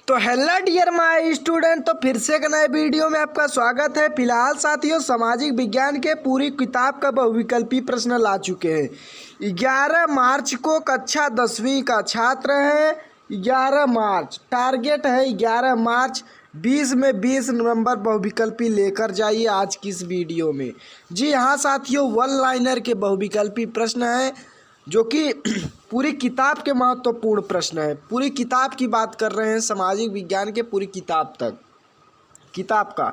तो hello dear my student, तो फिर से एक नए वीडियो में आपका स्वागत है। फिलहाल साथियों, सामाजिक विज्ञान के पूरी किताब का बहुविकल्पी प्रश्न ला चुके हैं। 11 मार्च को कक्षा 10वीं का छात्र है। 11 मार्च टारगेट है, 11 मार्च 20 में 20 नंबर बहुविकल्पी लेकर जाइए आज की इस वीडियो में। जी हाँ साथियों, वन लाइनर के बहुविकल्पी प्रश्न है जो कि पूरी किताब के महत्वपूर्ण प्रश्न है। पूरी किताब की बात कर रहे हैं, सामाजिक विज्ञान के पूरी किताब का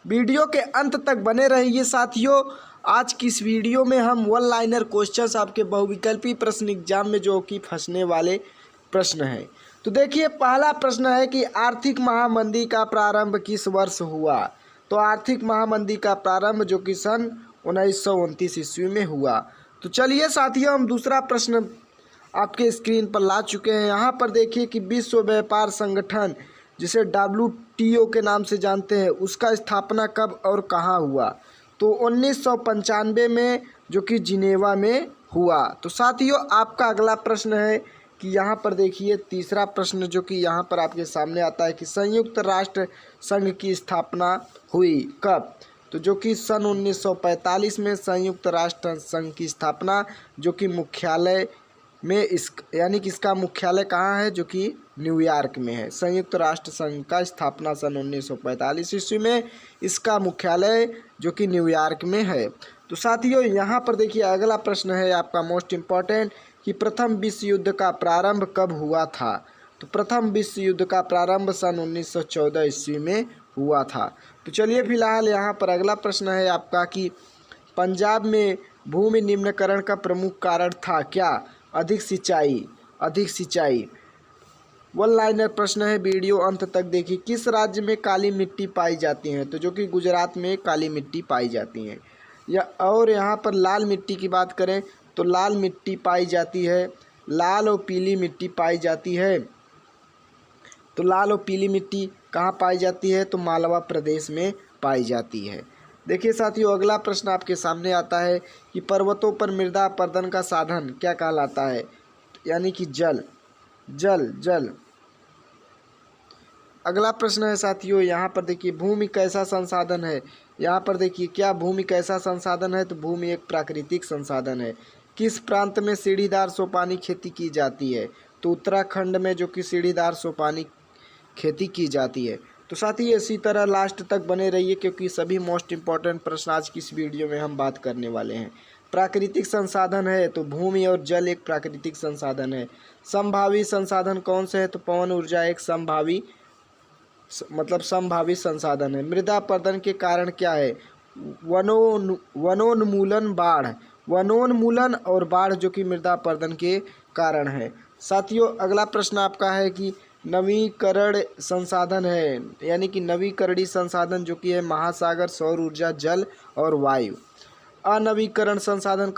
वीडियो के अंत तक बने रहिए साथियों। आज की इस वीडियो में हम वन लाइनर क्वेश्चंस आपके बहुविकल्पी प्रश्न एग्जाम में जो कि फंसने वाले प्रश्न हैं। तो देखिए, पहला प्रश्न है कि आर्थिक महामंदी का प्रारंभ किस वर्ष हुआ। तो आर्थिक महामंदी का प्रारंभ जो कि सन 1929 ईस्वी में हुआ। तो चलिए साथियों, हम दूसरा प्रश्न आपके स्क्रीन पर ला चुके हैं। यहाँ पर देखिए कि विश्व व्यापार संगठन, जिसे WTO के नाम से जानते हैं, उसका स्थापना कब और कहाँ हुआ। तो 1995 में जो कि जिनेवा में हुआ। तो साथियों, आपका अगला प्रश्न है कि यहाँ पर देखिए तीसरा प्रश्न जो कि यहाँ पर आपके सामने आता है कि संयुक्त राष्ट्र संघ की स्थापना हुई कब। तो जो कि सन 1945 में संयुक्त राष्ट्र संघ की स्थापना, जो कि मुख्यालय में यानी कि इसका मुख्यालय कहाँ है, जो कि न्यूयॉर्क में है। संयुक्त राष्ट्र संघ का स्थापना सन 1945 ईस्वी में, इसका मुख्यालय जो कि न्यूयॉर्क में है। तो साथियों, यहाँ पर देखिए अगला प्रश्न है आपका मोस्ट इम्पॉर्टेंट कि प्रथम विश्व युद्ध का प्रारंभ कब हुआ था। तो प्रथम विश्व युद्ध का प्रारंभ सन 1914 ईस्वी में हुआ था। तो चलिए फिलहाल यहाँ पर अगला प्रश्न है आपका कि पंजाब में भूमि निम्नीकरण का प्रमुख कारण था क्या। अधिक सिंचाई। वन लाइनर प्रश्न है, वीडियो अंत तक देखिए। किस राज्य में काली मिट्टी पाई जाती है। तो जो कि गुजरात में काली मिट्टी पाई जाती है। और यहाँ पर लाल मिट्टी की बात करें तो लाल मिट्टी पाई जाती है, लाल और पीली मिट्टी पाई जाती है। तो लाल और पीली मिट्टी कहाँ पाई जाती है। तो मालवा प्रदेश में पाई जाती है। देखिए साथियों, अगला प्रश्न आपके सामने आता है कि पर्वतों पर मृदा अपरदन का साधन क्या कहलाता है। यानी कि जल। अगला प्रश्न है साथियों, यहाँ पर देखिए भूमि कैसा संसाधन है। यहाँ पर देखिए क्या भूमि कैसा संसाधन है। तो भूमि एक प्राकृतिक संसाधन है। किस प्रांत में सीढ़ीदार सोपानी खेती की जाती है। तो उत्तराखंड में जो कि सीढ़ीदार सोपानी खेती की जाती है। तो साथियों, इसी तरह लास्ट तक बने रहिए क्योंकि सभी मोस्ट इम्पॉर्टेंट प्रश्न आज की इस वीडियो में हम बात करने वाले हैं। प्राकृतिक संसाधन है तो भूमि और जल एक प्राकृतिक संसाधन है। संभावी संसाधन कौन से है। तो पवन ऊर्जा एक संभावी संसाधन है। मृदा अपरदन के कारण क्या है। वनोन्मूलन और बाढ़ जो कि मृदा अपरदन के कारण है। साथियों, अगला प्रश्न आपका है कि नवीकरण संसाधन है, यानी कि नवीकरणीय संसाधन जो कि है महासागर, सौर ऊर्जा, जल और वायु। अनवीकरण संसाधन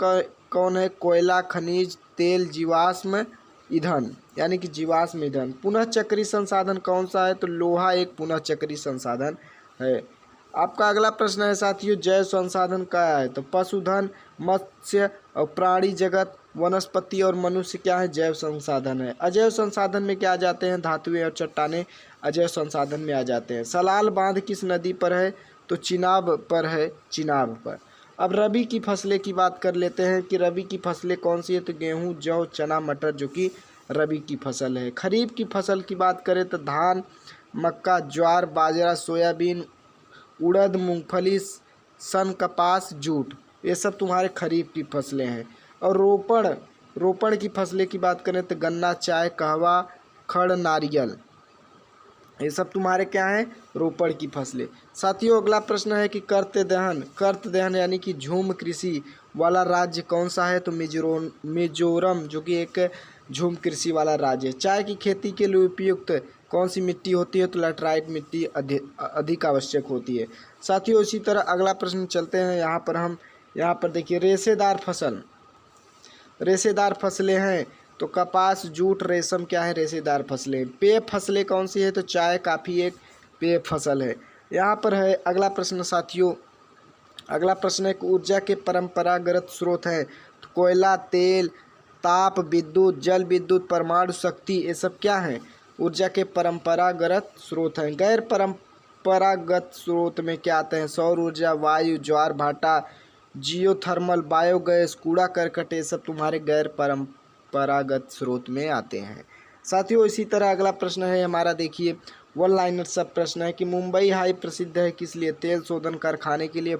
कौन है। कोयला, खनिज तेल, जीवाश्म ईंधन, यानी कि जीवाश्म ईंधन। पुनः चक्रीय संसाधन कौन सा है। तो लोहा एक पुनः चक्रीय संसाधन है। आपका अगला प्रश्न है साथियों, जैव संसाधन क्या है। तो पशुधन, मत्स्य और प्राणी जगत, वनस्पति और मनुष्य क्या है, जैव संसाधन है। अजैव संसाधन में क्या आ जाते हैं, धातुएं और चट्टानें अजैव संसाधन में आ जाते हैं। सलाल बांध किस नदी पर है। तो चिनाब पर है, चिनाब पर। अब रबी की फसलें की बात कर लेते हैं कि रबी की फसलें कौन सी है। तो गेहूँ, जौ, चना, मटर जो कि रबी की फसल है। खरीफ की फसल की बात करें तो धान, मक्का, ज्वार, बाजरा, सोयाबीन, उड़द, मूंगफली, सन, कपास, जूट, ये सब तुम्हारे खरीफ की फसलें हैं। और रोपण की फसलें की बात करें तो गन्ना, चाय, कहवा, खड़, नारियल, ये सब तुम्हारे क्या हैं, रोपण की फसलें। साथियों, अगला प्रश्न है कि कर्तदहन यानी कि झूम कृषि वाला राज्य कौन सा है। तो मिजोरम जो कि एक झूम कृषि वाला राज्य है। चाय की खेती के लिए उपयुक्त कौन सी मिट्टी होती है। तो लैटराइट मिट्टी अधिक आवश्यक होती है। साथियों, इसी तरह अगला प्रश्न चलते हैं। यहाँ पर देखिए रेशेदार फसलें हैं। तो कपास, जूट, रेशम क्या है, रेशेदार फसलें। पेय फसलें कौन सी है। तो चाय, काफ़ी एक पेय फसल है। यहाँ पर है अगला प्रश्न साथियों, अगला प्रश्न है कि ऊर्जा के परंपरागत स्रोत हैं। तो कोयला, तेल, ताप विद्युत, जल विद्युत, परमाणु शक्ति, ये सब क्या हैं, ऊर्जा के परंपरागत स्रोत हैं। गैर परंपरागत स्रोत में क्या आते हैं? सौर ऊर्जा, वायु, ज्वार भाटा, जियोथर्मल, बायोगैस, कूड़ा करकट, ये सब तुम्हारे गैर परंपरागत स्रोत में आते हैं। साथियों इसी तरह अगला प्रश्न है हमारा, देखिए वन लाइनर सब प्रश्न है कि मुंबई हाई प्रसिद्ध है किस लिए? तेल शोधन कारखाने के लिए,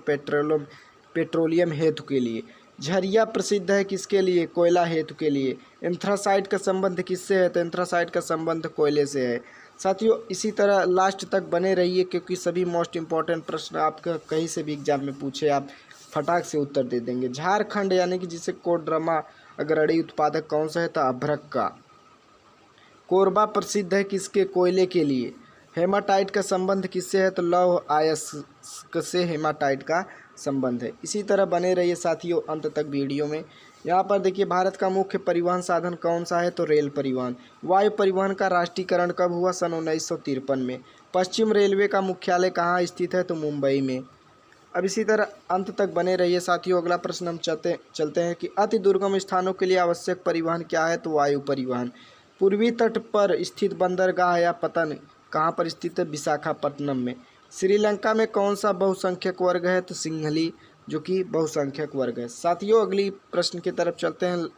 पेट्रोलियम हेतु के लिए। झरिया प्रसिद्ध है किसके लिए? कोयला हेतु के लिए। एंथ्रासाइट का संबंध किससे है? तो एंथ्रासाइट का संबंध कोयले से है। साथियों इसी तरह लास्ट तक बने रहिए क्योंकि सभी मोस्ट इंपॉर्टेंट प्रश्न आपका कहीं से भी एग्जाम में पूछे आप फटाक से उत्तर दे देंगे। झारखंड यानी कि जिसे कोडरमा अग्रणी उत्पादक कौन सा है? तो अभ्रक का। कोरबा प्रसिद्ध है किसके? कोयले के लिए। हेमाटाइट का संबंध किससे है? तो लौह अयस्क से हेमाटाइट का संबंध है। इसी तरह बने रहिए साथियों अंत तक वीडियो में। यहाँ पर देखिए भारत का मुख्य परिवहन साधन कौन सा है? तो रेल परिवहन। वायु परिवहन का राष्ट्रीयकरण कब हुआ? सन 1953 में। पश्चिम रेलवे का मुख्यालय कहाँ स्थित है? तो मुंबई में। अब इसी तरह अंत तक बने रहिए साथियों। अगला प्रश्न हम चलते हैं कि अति दुर्गम स्थानों के लिए आवश्यक परिवहन क्या है? तो वायु परिवहन। पूर्वी तट पर स्थित बंदरगाह या पतन कहाँ पर स्थित है? विशाखापट्टनम में। श्रीलंका में कौन सा बहुसंख्यक वर्ग है? तो सिंहली, जो कि बहुसंख्यक वर्ग है। साथियों अगली प्रश्न की तरफ चलते हैं,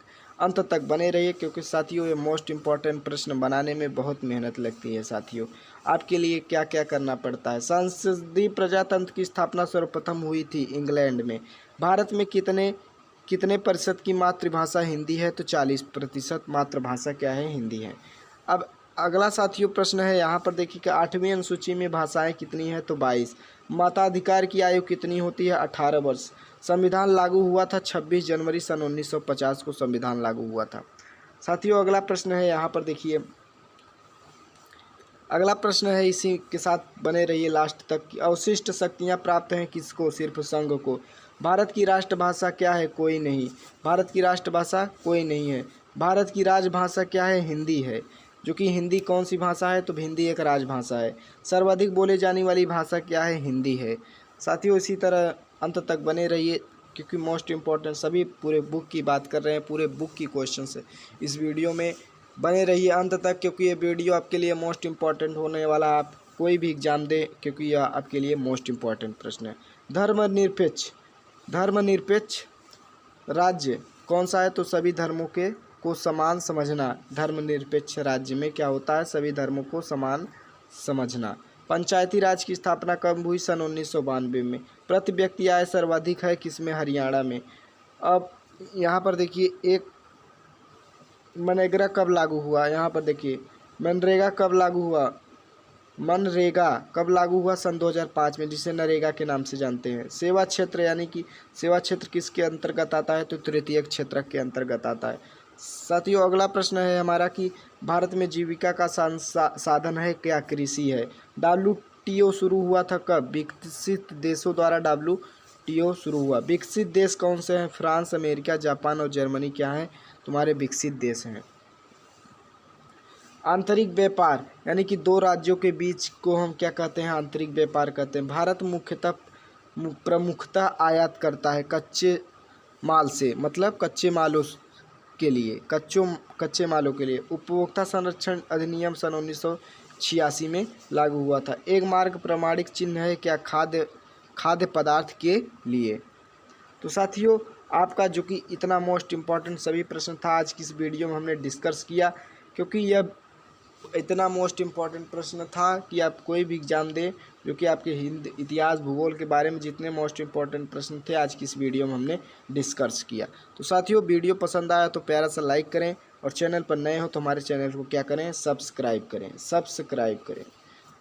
अंत तक बने रहिए क्योंकि साथियों ये मोस्ट इंपॉर्टेंट प्रश्न बनाने में बहुत मेहनत लगती है। साथियों आपके लिए क्या क्या करना पड़ता है? संसदीय प्रजातंत्र की स्थापना सर्वप्रथम हुई थी इंग्लैंड में। भारत में कितने प्रतिशत की मातृभाषा हिंदी है? तो 40% मातृभाषा क्या है? हिंदी है। अब अगला साथियों प्रश्न है यहाँ पर देखिए कि 8वीं अनुसूची में भाषाएं कितनी है? तो 22। मताधिकार की आयु कितनी होती है? 18 वर्ष। संविधान लागू हुआ था 26 जनवरी सन 1950 को संविधान लागू हुआ था। साथियों अगला प्रश्न है यहाँ पर देखिए, अगला प्रश्न है इसी के साथ बने रहिए लास्ट तक कि अवशिष्ट शक्तियाँ प्राप्त हैं किसको? सिर्फ संघ को। भारत की राष्ट्रभाषा क्या है? कोई नहीं। भारत की राष्ट्रभाषा कोई नहीं है। भारत की राजभाषा क्या है? हिंदी है, जो कि हिंदी कौन सी भाषा है? तो हिंदी एक राजभाषा है। सर्वाधिक बोले जाने वाली भाषा क्या है? हिंदी है। साथियों इसी तरह अंत तक बने रहिए क्योंकि मोस्ट इम्पॉर्टेंट सभी पूरे बुक की बात कर रहे हैं, पूरे बुक की क्वेश्चन से इस वीडियो में बने रहिए अंत तक क्योंकि ये वीडियो आपके लिए मोस्ट इम्पॉर्टेंट होने वाला। आप कोई भी एग्जाम दे क्योंकि यह आपके लिए मोस्ट इम्पॉर्टेंट प्रश्न है। धर्मनिरपेक्ष राज्य कौन सा है? तो सभी धर्मों को समान समझना। धर्मनिरपेक्ष राज्य में क्या होता है? सभी धर्मों को समान समझना। पंचायती राज की स्थापना कब हुई? सन 1992 में। प्रति व्यक्ति आय सर्वाधिक है किसमें? हरियाणा में। अब यहाँ पर देखिए एक मनरेगा कब लागू हुआ? यहाँ पर देखिए मनरेगा कब लागू हुआ? सन 2005 में, जिसे नरेगा के नाम से जानते हैं। सेवा क्षेत्र यानी कि सेवा क्षेत्र किसके अंतर्गत आता है? तो तृतीयक क्षेत्र के अंतर्गत आता है। साथियों अगला प्रश्न है हमारा कि भारत में जीविका का साधन है क्या? कृषि है। WTO शुरू हुआ था कब? विकसित देशों द्वारा WTO शुरू हुआ। विकसित देश कौन से हैं? फ्रांस, अमेरिका, जापान और जर्मनी क्या हैं? तुम्हारे विकसित देश हैं। आंतरिक व्यापार यानी कि दो राज्यों के बीच को हम क्या कहते हैं? आंतरिक व्यापार कहते हैं। भारत प्रमुखतः आयात करता है कच्चे माल से, मतलब कच्चे मालों के लिए। उपभोक्ता संरक्षण अधिनियम सन 1986 में लागू हुआ था। एक मार्ग प्रमाणिक चिन्ह है क्या? खाद्य पदार्थ के लिए। तो साथियों आपका जो कि इतना मोस्ट इम्पॉर्टेंट सभी प्रश्न था आज की इस वीडियो में हमने डिस्कस किया क्योंकि यह इतना मोस्ट इम्पॉर्टेंट प्रश्न था कि आप कोई भी एग्जाम दें जो कि आपके हिंद इतिहास भूगोल के बारे में जितने मोस्ट इम्पॉर्टेंट प्रश्न थे आज की इस वीडियो में हमने डिस्कस किया। तो साथियों वीडियो पसंद आया तो प्यारा सा लाइक करें और चैनल पर नए हो तो हमारे चैनल को क्या करें? सब्सक्राइब करें।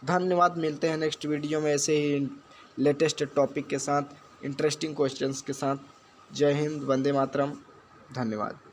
धन्यवाद। मिलते हैं नेक्स्ट वीडियो में ऐसे ही लेटेस्ट टॉपिक के साथ, इंटरेस्टिंग क्वेश्चंस के साथ। जय हिंद, वंदे मातरम। धन्यवाद।